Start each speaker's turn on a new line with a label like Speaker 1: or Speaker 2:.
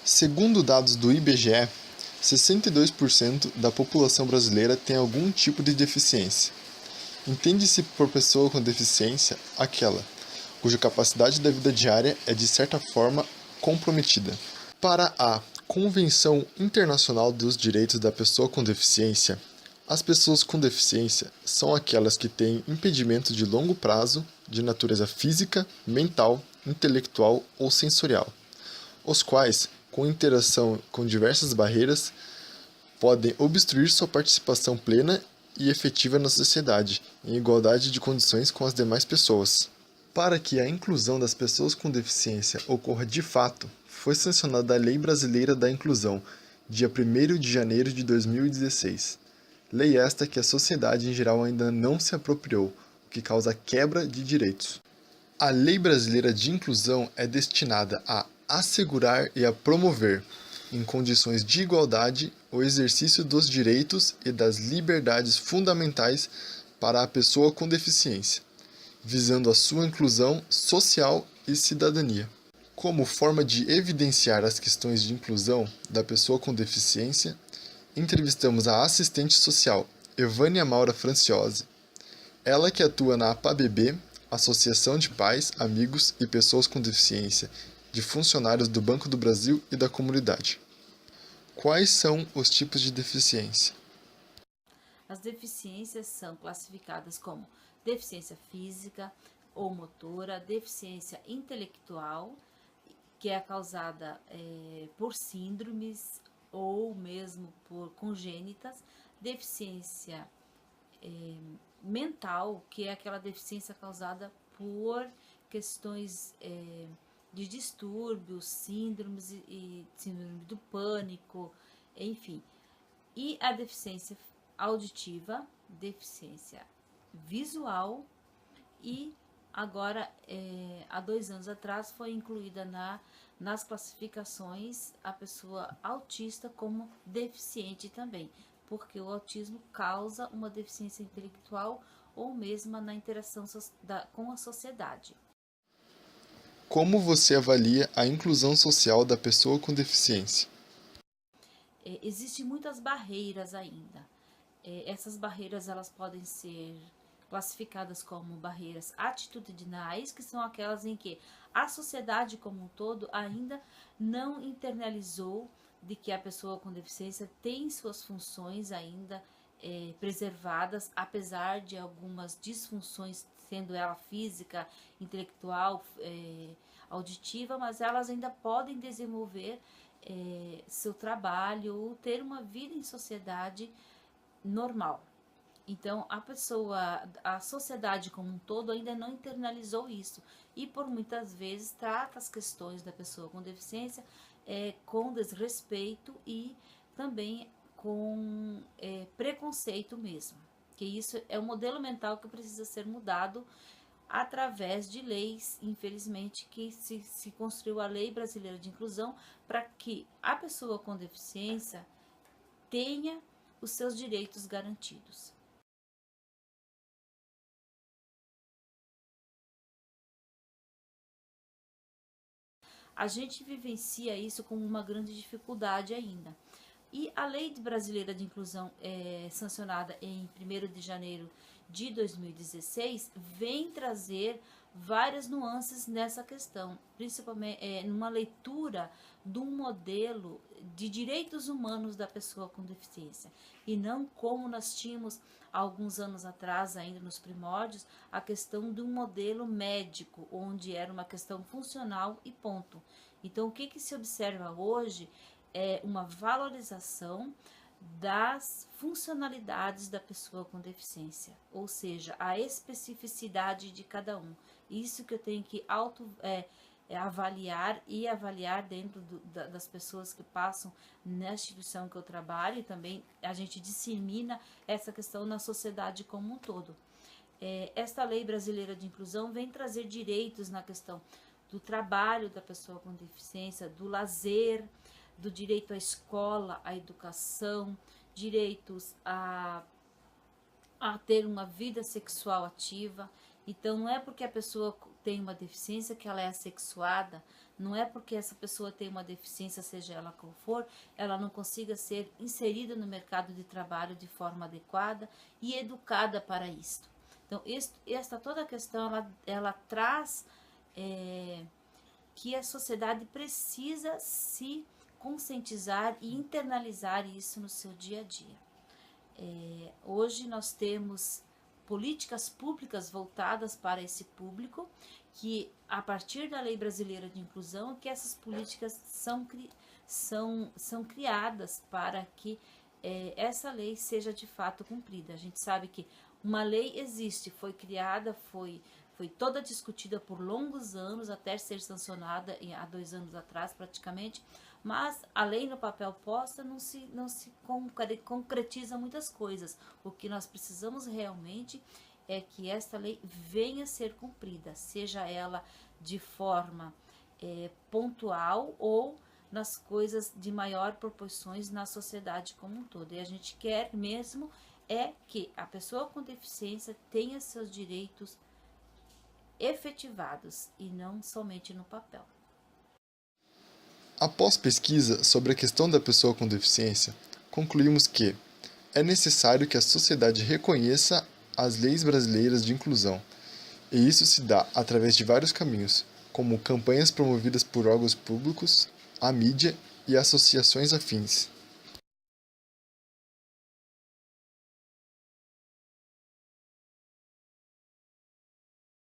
Speaker 1: Segundo dados do IBGE, 62% da população brasileira tem algum tipo de deficiência. Entende-se por pessoa com deficiência aquela cuja capacidade da vida diária é de certa forma comprometida. Para a Convenção Internacional dos Direitos da Pessoa com Deficiência, as pessoas com deficiência são aquelas que têm impedimento de longo prazo de natureza física, mental, intelectual ou sensorial, os quais, com interação com diversas barreiras, podem obstruir sua participação plena e efetiva na sociedade, em igualdade de condições com as demais pessoas. Para que a inclusão das pessoas com deficiência ocorra de fato, foi sancionada a Lei Brasileira da Inclusão, dia 1º de janeiro de 2016. Lei esta que a sociedade em geral ainda não se apropriou, o que causa quebra de direitos. A Lei Brasileira de Inclusão é destinada a assegurar e a promover, em condições de igualdade, o exercício dos direitos e das liberdades fundamentais para a pessoa com deficiência, visando a sua inclusão social e cidadania. Como forma de evidenciar as questões de inclusão da pessoa com deficiência, entrevistamos a assistente social, Evânia Maura Franciose, ela que atua na APABB, Associação de Pais, Amigos e Pessoas com Deficiência, de funcionários do Banco do Brasil e da comunidade. Quais são os tipos de deficiência?
Speaker 2: As deficiências são classificadas como deficiência física ou motora, deficiência intelectual, que é causada por síndromes ou mesmo por congênitas, deficiência mental, que é aquela deficiência causada por questões de distúrbios, síndromes e síndrome do pânico, enfim. E a deficiência auditiva, deficiência visual e agora, há 2 anos atrás, foi incluída nas classificações a pessoa autista como deficiente também, porque o autismo causa uma deficiência intelectual ou mesmo na interação com a sociedade.
Speaker 1: Como você avalia a inclusão social da pessoa com deficiência?
Speaker 2: Existem muitas barreiras ainda. Essas barreiras elas podem ser classificadas como barreiras atitudinais, que são aquelas em que a sociedade como um todo ainda não internalizou de que a pessoa com deficiência tem suas funções ainda preservadas, apesar de algumas disfunções, sendo ela física, intelectual, auditiva, mas elas ainda podem desenvolver seu trabalho ou ter uma vida em sociedade normal. Então, a sociedade como um todo ainda não internalizou isso e por muitas vezes trata as questões da pessoa com deficiência com desrespeito e também com preconceito mesmo. Que isso é um modelo mental que precisa ser mudado através de leis, infelizmente, que se construiu a Lei Brasileira de Inclusão para que a pessoa com deficiência tenha os seus direitos garantidos. A gente vivencia isso como uma grande dificuldade ainda. E a Lei Brasileira de Inclusão, sancionada em 1º de janeiro de 2016, vem trazer várias nuances nessa questão, principalmente numa leitura de um modelo de direitos humanos da pessoa com deficiência, e não como nós tínhamos alguns anos atrás, ainda nos primórdios, a questão de um modelo médico, onde era uma questão funcional e ponto. Então, o que se observa hoje é uma valorização das funcionalidades da pessoa com deficiência, ou seja, a especificidade de cada um. Isso que eu tenho que avaliar e avaliar dentro das pessoas que passam na instituição que eu trabalho, e também a gente dissemina essa questão na sociedade como um todo. Esta Lei Brasileira de Inclusão vem trazer direitos na questão do trabalho da pessoa com deficiência, do lazer, do direito à escola, à educação, direitos a ter uma vida sexual ativa. Então, não é porque a pessoa tem uma deficiência, que ela é assexuada, não é porque essa pessoa tem uma deficiência, seja ela qual for, ela não consiga ser inserida no mercado de trabalho de forma adequada e educada para isto. Então, toda a questão, ela traz que a sociedade precisa se conscientizar e internalizar isso no seu dia a dia. Hoje nós temos políticas públicas voltadas para esse público, que a partir da Lei Brasileira de Inclusão, que essas políticas são criadas para que essa lei seja de fato cumprida. A gente sabe que uma lei existe, foi criada, foi toda discutida por longos anos, até ser sancionada há 2 anos atrás praticamente, mas a lei no papel posta não se concretiza muitas coisas. O que nós precisamos realmente é que esta lei venha a ser cumprida, seja ela de forma pontual ou nas coisas de maior proporções na sociedade como um todo. E a gente quer mesmo que a pessoa com deficiência tenha seus direitos efetivados e não somente no papel.
Speaker 1: Após pesquisa sobre a questão da pessoa com deficiência, concluímos que é necessário que a sociedade reconheça as leis brasileiras de inclusão, e isso se dá através de vários caminhos, como campanhas promovidas por órgãos públicos, a mídia e associações afins.